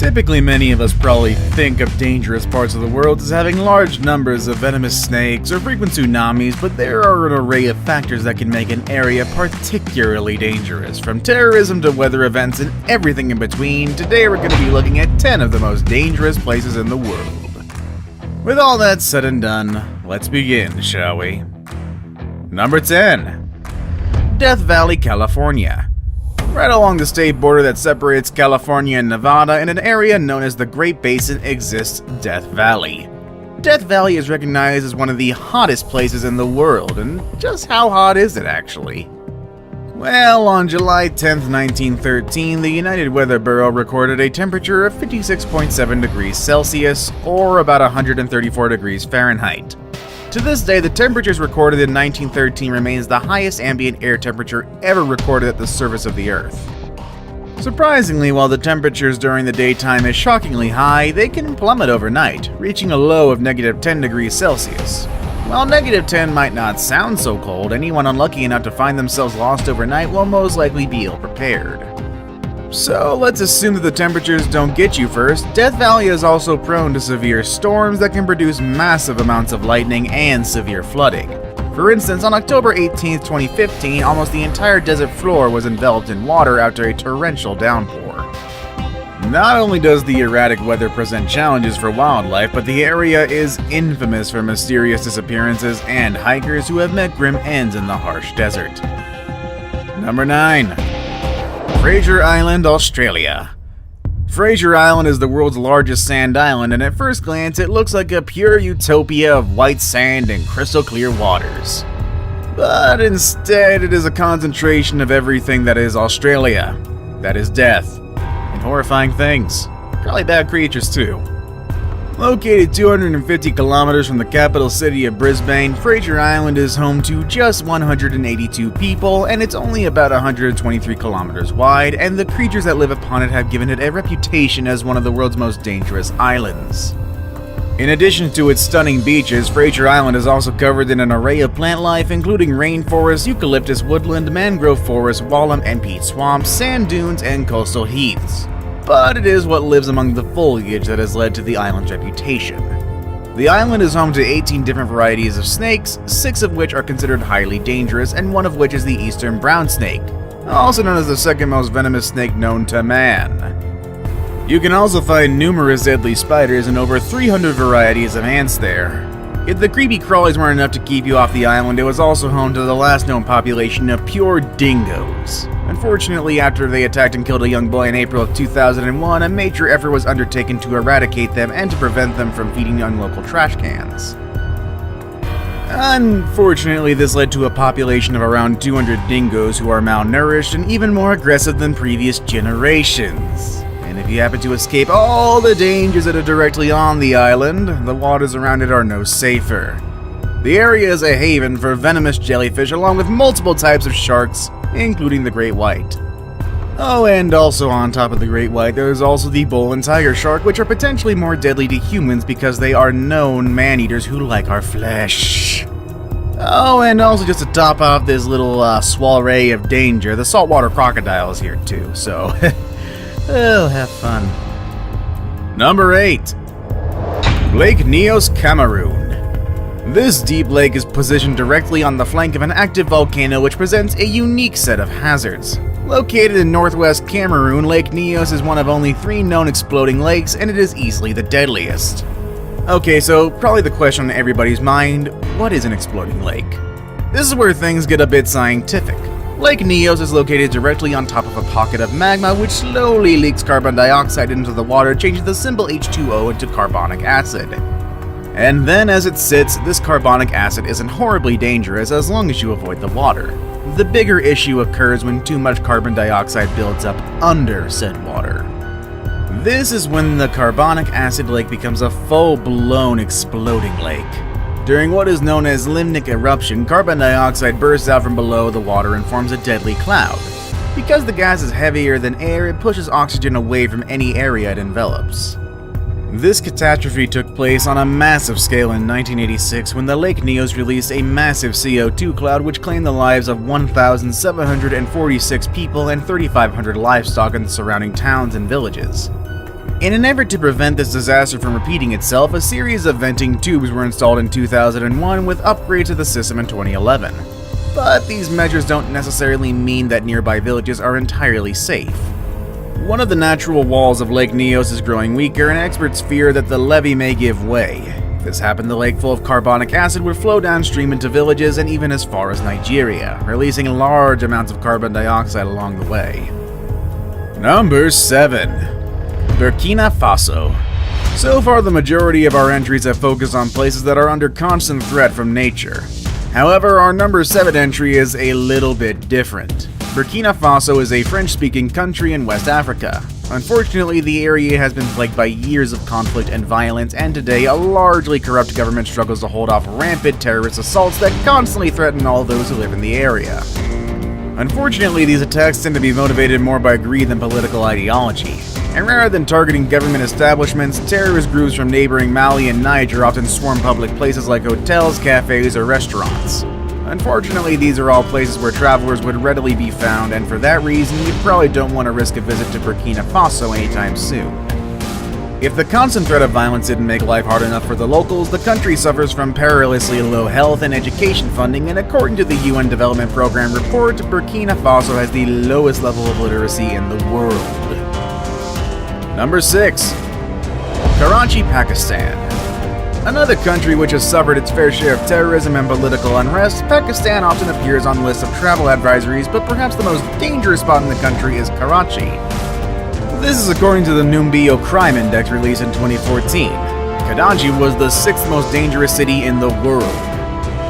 Typically, many of us probably think of dangerous parts of the world as having large numbers of venomous snakes or frequent tsunamis, but there are an array of factors that can make an area particularly dangerous. From terrorism to weather events and everything in between, today we're going to be looking at 10 of the most dangerous places in the world. With all that said and done, let's begin, shall we? Number 10. Death Valley, California. Right along the state border that separates California and Nevada, in an area known as the Great Basin, exists Death Valley. Death Valley is recognized as one of the hottest places in the world, and just how hot is it actually? Well, on July 10th, 1913, the United Weather Bureau recorded a temperature of 56.7 degrees Celsius, or about 134 degrees Fahrenheit. To this day, the temperatures recorded in 1913 remains the highest ambient air temperature ever recorded at the surface of the Earth. Surprisingly, while the temperatures during the daytime is shockingly high, they can plummet overnight, reaching a low of -10 degrees Celsius. While -10 might not sound so cold, anyone unlucky enough to find themselves lost overnight will most likely be ill-prepared. So let's assume that the temperatures don't get you first. Death Valley is also prone to severe storms that can produce massive amounts of lightning and severe flooding. For instance, on October 18, 2015, almost the entire desert floor was enveloped in water after a torrential downpour. Not only does the erratic weather present challenges for wildlife, but the area is infamous for mysterious disappearances and hikers who have met grim ends in the harsh desert. Number 9. Fraser Island, Australia. Fraser Island is the world's largest sand island, and at first glance it looks like a pure utopia of white sand and crystal clear waters. But instead it is a concentration of everything that is Australia. That is death. And horrifying things. Probably bad creatures too. Located 250 kilometers from the capital city of Brisbane, Fraser Island is home to just 182 people, and it's only about 123 kilometers wide, and the creatures that live upon it have given it a reputation as one of the world's most dangerous islands. In addition to its stunning beaches, Fraser Island is also covered in an array of plant life, including rainforest, eucalyptus woodland, mangrove forest, wallam and peat swamps, sand dunes, and coastal heaths. But it is what lives among the foliage that has led to the island's reputation. The island is home to 18 different varieties of snakes, 6 of which are considered highly dangerous, and one of which is the eastern brown snake, also known as the second most venomous snake known to man. You can also find numerous deadly spiders and over 300 varieties of ants there. If the creepy crawlies weren't enough to keep you off the island, it was also home to the last known population of pure dingoes. Unfortunately, after they attacked and killed a young boy in April of 2001, a major effort was undertaken to eradicate them and to prevent them from feeding on local trash cans. Unfortunately, this led to a population of around 200 dingoes who are malnourished and even more aggressive than previous generations. And if you happen to escape all the dangers that are directly on the island, the waters around it are no safer. The area is a haven for venomous jellyfish along with multiple types of sharks, including the great white. Oh, and also on top of the great white, there is also the bull and tiger shark, which are potentially more deadly to humans because they are known man-eaters who like our flesh. Oh, and also just to top off this little soiree of danger, the saltwater crocodile is here too, so oh, have fun. Number 8. Lake Nyos, Cameroon. This deep lake is positioned directly on the flank of an active volcano which presents a unique set of hazards. Located in northwest Cameroon, Lake Nyos is one of only 3 known exploding lakes, and it is easily the deadliest. Okay, so probably the question on everybody's mind, what is an exploding lake? This is where things get a bit scientific. Lake Nyos is located directly on top of a pocket of magma which slowly leaks carbon dioxide into the water, changing the simple H2O into carbonic acid. And then as it sits, this carbonic acid isn't horribly dangerous as long as you avoid the water. The bigger issue occurs when too much carbon dioxide builds up under said water. This is when the carbonic acid lake becomes a full-blown exploding lake. During what is known as limnic eruption, carbon dioxide bursts out from below the water and forms a deadly cloud. Because the gas is heavier than air, it pushes oxygen away from any area it envelops. This catastrophe took place on a massive scale in 1986 when the Lake Nyos released a massive CO2 cloud which claimed the lives of 1,746 people and 3,500 livestock in the surrounding towns and villages. In an effort to prevent this disaster from repeating itself, a series of venting tubes were installed in 2001 with upgrades to the system in 2011. But these measures don't necessarily mean that nearby villages are entirely safe. One of the natural walls of Lake Nyos is growing weaker, and experts fear that the levee may give way. If this happened, the lake full of carbonic acid would flow downstream into villages and even as far as Nigeria, releasing large amounts of carbon dioxide along the way. Number 7. Burkina Faso. So far, the majority of our entries have focused on places that are under constant threat from nature. However, our number 7 entry is a little bit different. Burkina Faso is a French-speaking country in West Africa. Unfortunately, the area has been plagued by years of conflict and violence, and today a largely corrupt government struggles to hold off rampant terrorist assaults that constantly threaten all those who live in the area. Unfortunately, these attacks tend to be motivated more by greed than political ideology. And rather than targeting government establishments, terrorist groups from neighboring Mali and Niger often swarm public places like hotels, cafes, or restaurants. Unfortunately, these are all places where travelers would readily be found, and for that reason, you probably don't want to risk a visit to Burkina Faso anytime soon. If the constant threat of violence didn't make life hard enough for the locals, the country suffers from perilously low health and education funding, and according to the UN Development Program report, Burkina Faso has the lowest level of literacy in the world. Number 6. Karachi, Pakistan. Another country which has suffered its fair share of terrorism and political unrest, Pakistan often appears on lists of travel advisories, but perhaps the most dangerous spot in the country is Karachi. This is according to the Numbeo Crime Index released in 2014. Karachi was the 6th most dangerous city in the world.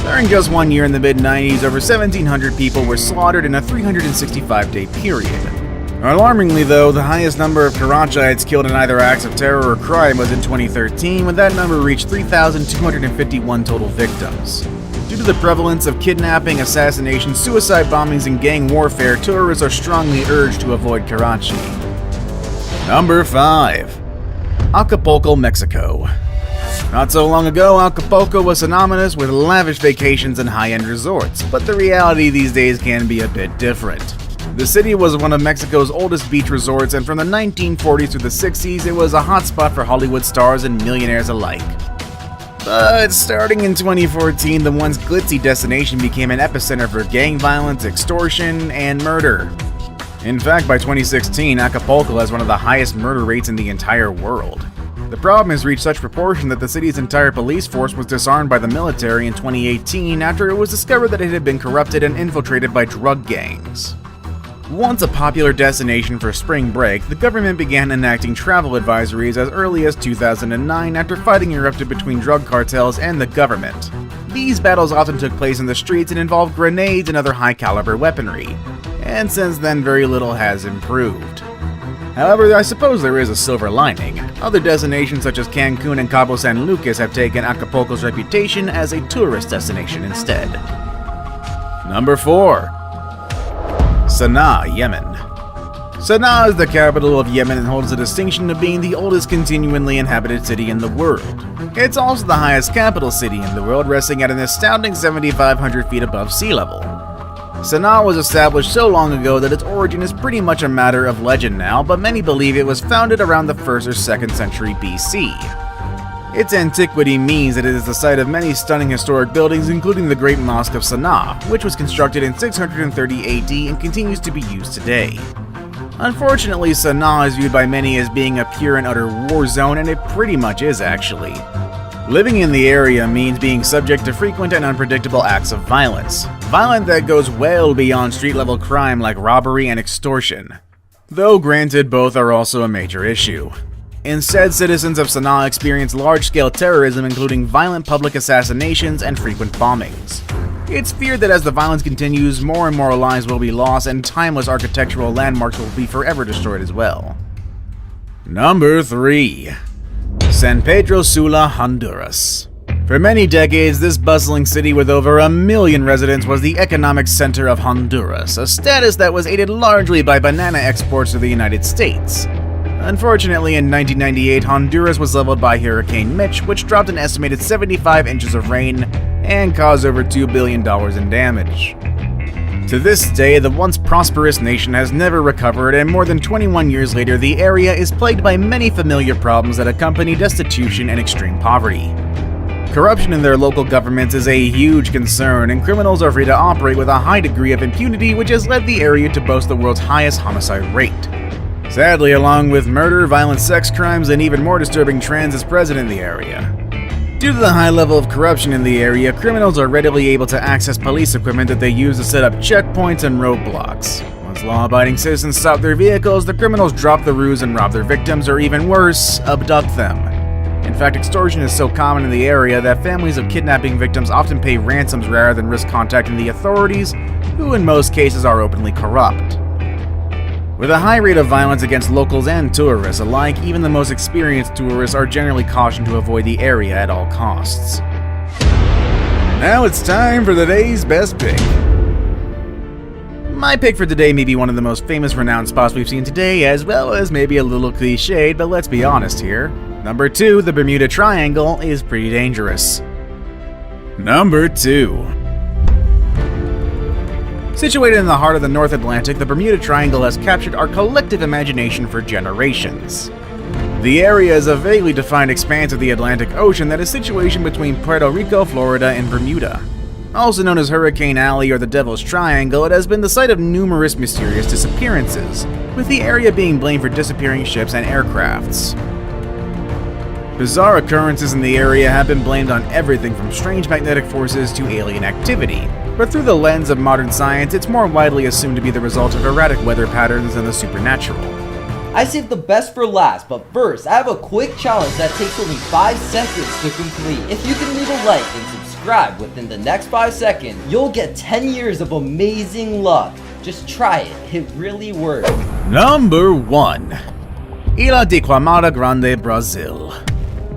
During just 1 year in the mid-90s, over 1,700 people were slaughtered in a 365-day period. Alarmingly though, the highest number of Karachiites killed in either acts of terror or crime was in 2013, when that number reached 3,251 total victims. Due to the prevalence of kidnapping, assassination, suicide bombings, and gang warfare, tourists are strongly urged to avoid Karachi. Number 5. Acapulco, Mexico. Not so long ago, Acapulco was synonymous with lavish vacations and high-end resorts, but the reality these days can be a bit different. The city was one of Mexico's oldest beach resorts, and from the 1940s through the 60s, it was a hotspot for Hollywood stars and millionaires alike. But starting in 2014, the once glitzy destination became an epicenter for gang violence, extortion, and murder. In fact, by 2016, Acapulco has one of the highest murder rates in the entire world. The problem has reached such proportion that the city's entire police force was disarmed by the military in 2018 after it was discovered that it had been corrupted and infiltrated by drug gangs. Once a popular destination for spring break, the government began enacting travel advisories as early as 2009 after fighting erupted between drug cartels and the government. These battles often took place in the streets and involved grenades and other high-caliber weaponry, and since then very little has improved. However, I suppose there is a silver lining. Other destinations such as Cancun and Cabo San Lucas have taken Acapulco's reputation as a tourist destination instead. Number 4. Sana'a, Yemen. Sana'a is the capital of Yemen and holds the distinction of being the oldest continually inhabited city in the world. It's also the highest capital city in the world, resting at an astounding 7,500 feet above sea level. Sana'a was established so long ago that its origin is pretty much a matter of legend now, but many believe it was founded around the 1st or 2nd century BC. Its antiquity means that it is the site of many stunning historic buildings, including the Great Mosque of Sana'a, which was constructed in 630 AD and continues to be used today. Unfortunately, Sana'a is viewed by many as being a pure and utter war zone, and it pretty much is actually. Living in the area means being subject to frequent and unpredictable acts of violence. Violence that goes well beyond street-level crime like robbery and extortion. Though granted, both are also a major issue. Instead, citizens of Sana'a experience large-scale terrorism, including violent public assassinations and frequent bombings. It's feared that as the violence continues, more and more lives will be lost and timeless architectural landmarks will be forever destroyed as well. Number 3. San Pedro Sula, Honduras. For many decades, this bustling city with over 1 million residents was the economic center of Honduras, a status that was aided largely by banana exports to the United States. Unfortunately, in 1998, Honduras was leveled by Hurricane Mitch, which dropped an estimated 75 inches of rain and caused over $2 billion in damage. To this day, the once prosperous nation has never recovered, and more than 21 years later, the area is plagued by many familiar problems that accompany destitution and extreme poverty. Corruption in their local governments is a huge concern, and criminals are free to operate with a high degree of impunity, which has led the area to boast the world's highest homicide rate. Sadly, along with murder, violent sex crimes, and even more disturbing trends is present in the area. Due to the high level of corruption in the area, criminals are readily able to access police equipment that they use to set up checkpoints and roadblocks. Once law-abiding citizens stop their vehicles, the criminals drop the ruse and rob their victims, or even worse, abduct them. In fact, extortion is so common in the area that families of kidnapping victims often pay ransoms rather than risk contacting the authorities, who in most cases are openly corrupt. With a high rate of violence against locals and tourists alike, even the most experienced tourists are generally cautioned to avoid the area at all costs. Now it's time for the day's best pick. My pick for today may be one of the most famous renowned spots we've seen today, as well as maybe a little cliched, but let's be honest here. Number 2, the Bermuda Triangle is pretty dangerous. Number 2. Situated in the heart of the North Atlantic, the Bermuda Triangle has captured our collective imagination for generations. The area is a vaguely defined expanse of the Atlantic Ocean that is situated between Puerto Rico, Florida, and Bermuda. Also known as Hurricane Alley or the Devil's Triangle, it has been the site of numerous mysterious disappearances, with the area being blamed for disappearing ships and aircrafts. Bizarre occurrences in the area have been blamed on everything from strange magnetic forces to alien activity, but through the lens of modern science, it's more widely assumed to be the result of erratic weather patterns and the supernatural. I saved the best for last, but first, I have a quick challenge that takes only 5 seconds to complete. If you can leave a like and subscribe within the next 5 seconds, you'll get 10 years of amazing luck. Just try it, it really works. Number 1. Ilha de Queimada Grande, Brazil.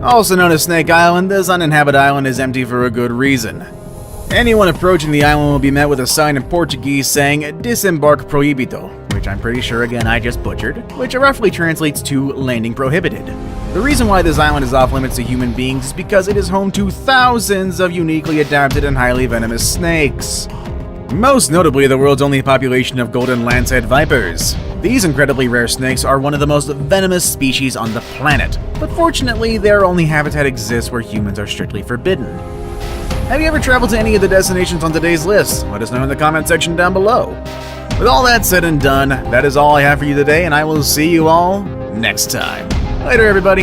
Also known as Snake Island, this uninhabited island is empty for a good reason. Anyone approaching the island will be met with a sign in Portuguese saying Disembarque Proibido, which I'm pretty sure again I just butchered, which roughly translates to landing prohibited. The reason why this island is off limits to human beings is because it is home to thousands of uniquely adapted and highly venomous snakes. Most notably, the world's only population of golden lancehead vipers. These incredibly rare snakes are one of the most venomous species on the planet, but fortunately, their only habitat exists where humans are strictly forbidden. Have you ever traveled to any of the destinations on today's list? Let us know in the comment section down below. With all that said and done, that is all I have for you today, and I will see you all next time. Later, everybody.